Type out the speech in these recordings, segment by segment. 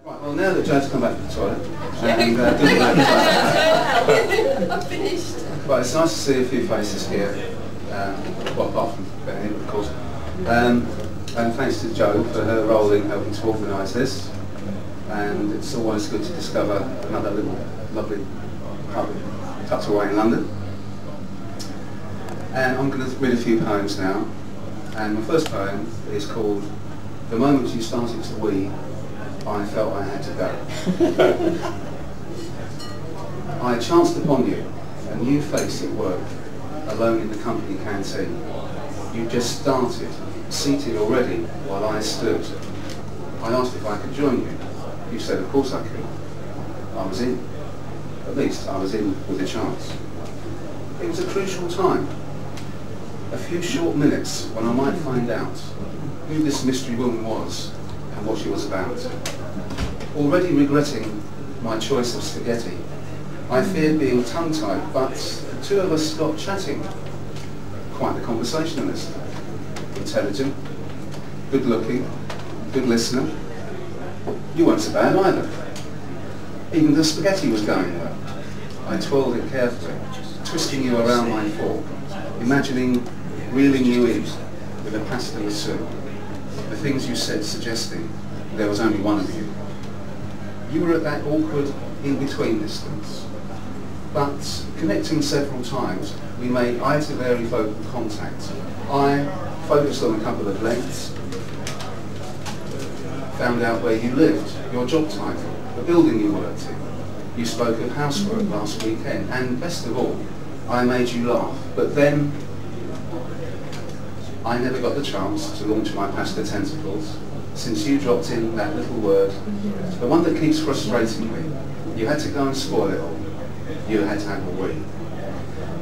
Right, well now that Joe's come back to the toilet and didn't like I'm finished. Right, it's nice to see a few faces here, well apart from Benny of course, and thanks to Jo for her role in helping to organise this, and it's always good to discover another little lovely pub tucked away in London. And I'm going to read a few poems now, and my first poem is called "The Moment You Started to Wee, I Felt I Had to Go." I chanced upon you, a new face at work, alone in the company canteen. You just started, seated already, while I stood. I asked if I could join you. You said of course I could. I was in. At least I was in with a chance. It was a crucial time. A few short minutes when I might find out who this mystery woman was and what she was about. Already regretting my choice of spaghetti, I feared being tongue-tied, but the two of us got chatting. Quite the conversationalist. Intelligent, good-looking, good listener. You weren't so bad either. Even the spaghetti was going well. I twirled it carefully, twisting you around my fork, imagining reeling you in with a pasta with soup. The things you said suggesting there was only one of you. You were at that awkward in-between distance. But connecting several times, we made eye-to-very vocal contact. I focused on a couple of lengths, found out where you lived, your job title, the building you worked in. You spoke of housework last weekend, and best of all, I made you laugh. But then, I never got the chance to launch my pasta tentacles, since you dropped in that little word, the one that keeps frustrating me. You had to go and spoil it all. You had to have a wee.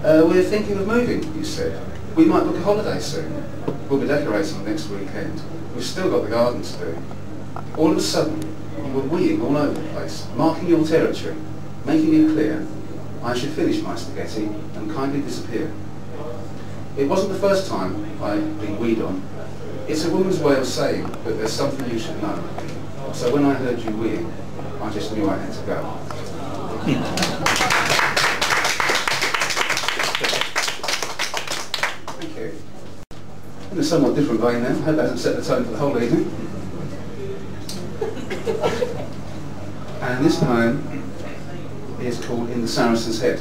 We're thinking of moving, you said. We might book a holiday soon. We'll be decorating next weekend. We've still got the garden to do. All of a sudden, you were weeing all over the place, marking your territory, making it clear I should finish my spaghetti and kindly disappear. It wasn't the first time I'd been weed on. It's a woman's way of saying that there's something you should know. So when I heard you weeing, I just knew I had to go. Thank you. In a somewhat different vein then, I hope that hasn't set the tone for the whole evening. And this poem is called "In the Saracens Head."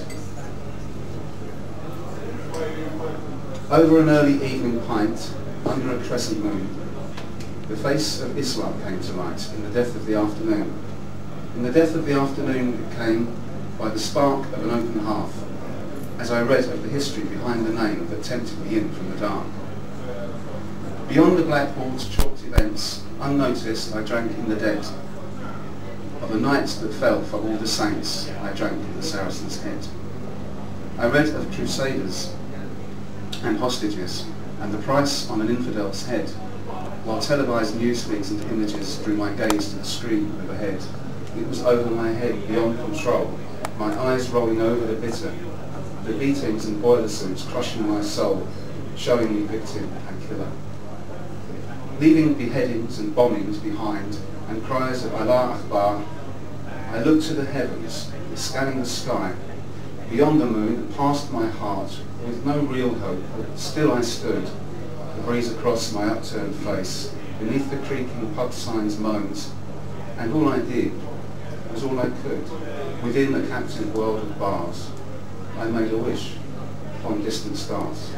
Over an early evening pint, under a crescent moon, the face of Islam came to light in the depth of the afternoon. In the depth of the afternoon it came by the spark of an open hearth, as I read of the history behind the name that tempted me in from the dark. Beyond the blackboard's chalked events, unnoticed I drank in the dead. Of the nights that fell for all the saints, I drank in the Saracens Head. I read of crusaders and hostages, and the price on an infidel's head, while televised news feeds and images drew my gaze to the screen overhead. It was over my head, beyond control, my eyes rolling over the bitter, the beatings and boiler suits crushing my soul, showing me victim and killer. Leaving beheadings and bombings behind, and cries of Allah Akbar, I looked to the heavens, scanning the sky, beyond the moon, past my heart, with no real hope, but still I stood, the breeze across my upturned face, beneath the creaking pub sign's moans, and all I did was all I could, within the captive world of bars. I made a wish upon distant stars.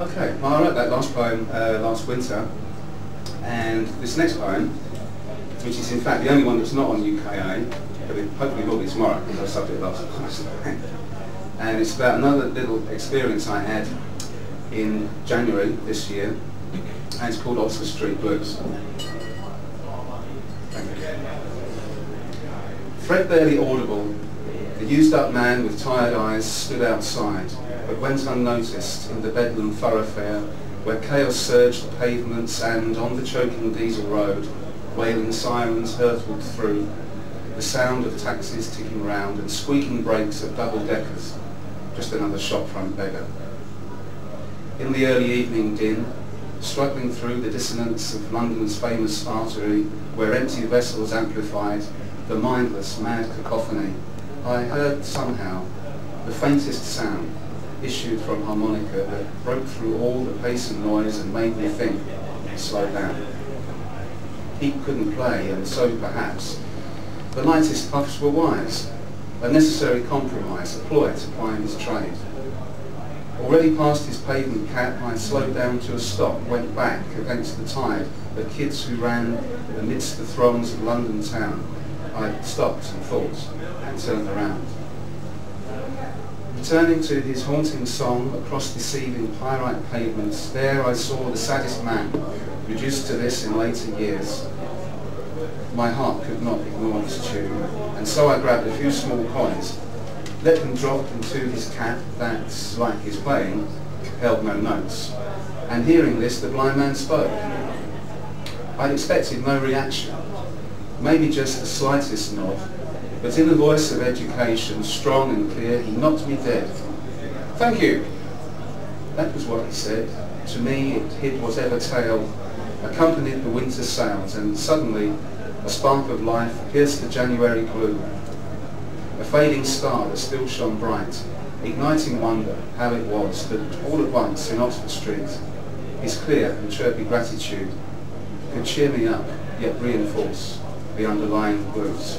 Okay, well, I wrote that last poem last winter, and this next poem, which is in fact the only one that's not on UKAlive, but it hopefully will be tomorrow because I subbed it last night. And it's about another little experience I had in January this year, and it's called Oxford Street Blues. Threadbarely audible, the used-up man with tired eyes stood outside, but went unnoticed in the Bedlam thoroughfare, where chaos surged the pavements and, on the choking diesel road, wailing sirens hurtled through, the sound of taxis ticking round and squeaking brakes of double-deckers, just another shopfront beggar. In the early evening din, struggling through the dissonance of London's famous artery, where empty vessels amplified the mindless, mad cacophony, I heard somehow the faintest sound issued from harmonica that broke through all the pace and noise and made me think, slow down. He couldn't play, and so perhaps the lightest puffs were wise, a necessary compromise, a ploy to ply his trade. Already past his pavement cap, I slowed down to a stop, went back against the tide of kids who ran amidst the throngs of London town. I stopped and thought, and turned around. Returning to his haunting song across deceiving pyrite pavements, there I saw the saddest man, reduced to this in later years. My heart could not ignore his tune, and so I grabbed a few small coins, let them drop into his cap that, like his playing, held no notes. And hearing this, the blind man spoke. I'd expected no reaction, maybe just the slightest nod, but in the voice of education, strong and clear, he knocked me dead. "Thank you." That was what he said. To me, it hid whatever tale accompanied the winter sails, and suddenly a spark of life pierced the January gloom. A fading star that still shone bright, igniting wonder how it was that all at once in Oxford Street, his clear and chirpy gratitude could cheer me up, yet reinforce the underlying blues.